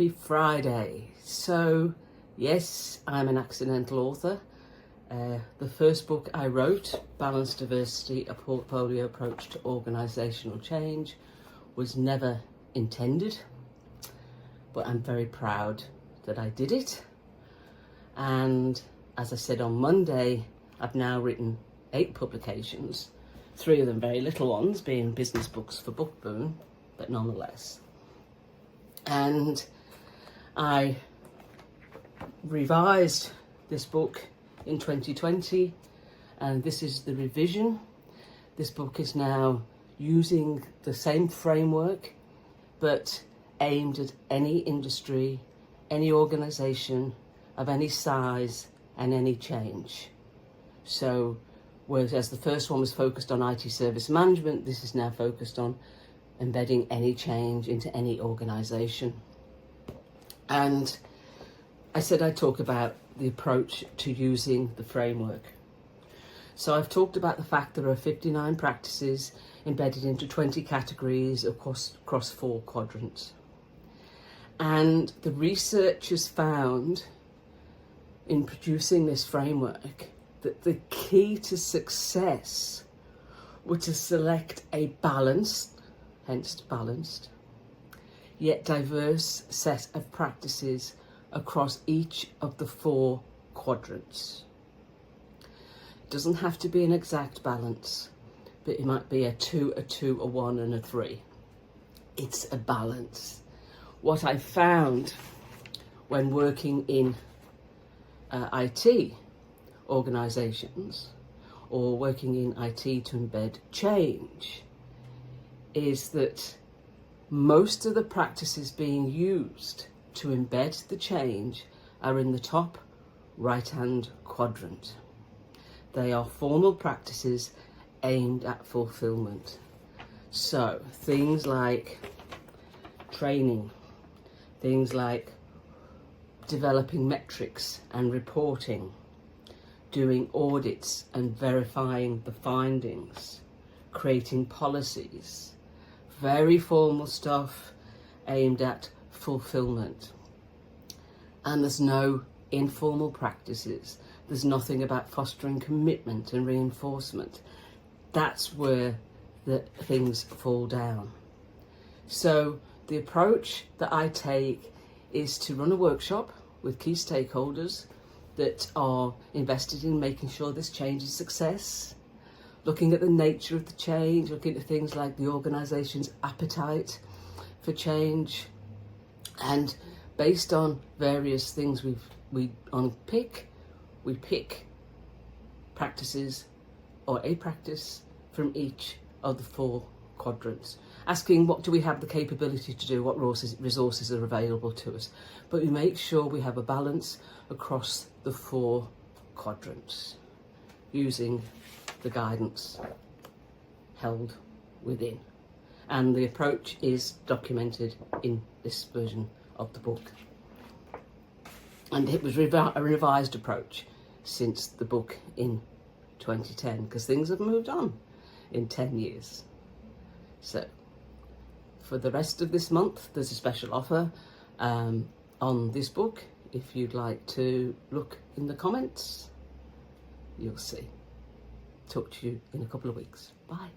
Happy Friday. So yes, I'm an accidental author. The first book I wrote, Balanced Diversity, A Portfolio Approach to Organisational Change, was never intended, but I'm very proud that I did it. And as I said on Monday, I've now written 8 publications, 3 of them very little ones, being business books for Book Boom, but nonetheless. And I revised this book in 2020, and this is the revision. This book is now using the same framework, but aimed at any industry, any organisation of any size and any change. So whereas the first one was focused on IT service management, this is now focused on embedding any change into any organisation. And I said I'd talk about the approach to using the framework. So I've talked about the fact there are 59 practices embedded into 20 categories across 4 quadrants. And the researchers found in producing this framework that the key to success was to select a balanced, hence balanced, yet diverse set of practices across each of the 4 quadrants. It doesn't have to be an exact balance, but it might be a 2, a 1 and a 3. It's a balance. What I found when working in IT organisations or working in IT to embed change is that most of the practices being used to embed the change are in the top right-hand quadrant. They are formal practices aimed at fulfillment. So things like training, things like developing metrics and reporting, doing audits and verifying the findings, creating policies, very formal stuff aimed at fulfillment. And there's no informal practices. There's nothing about fostering commitment and reinforcement. That's where the things fall down. So the approach that I take is to run a workshop with key stakeholders that are invested in making sure this change is a success, looking at the nature of the change, looking at things like the organisation's appetite for change, and based on various things we pick practices or a practice from each of the 4 quadrants, asking what do we have the capability to do, what resources are available to us. But we make sure we have a balance across the 4 quadrants using the guidance held within. And the approach is documented in this version of the book. And it was a revised approach since the book in 2010, because things have moved on in 10 years. So for the rest of this month, there's a special offer on this book. If you'd like to look in the comments, you'll see. Talk to you in a couple of weeks. Bye.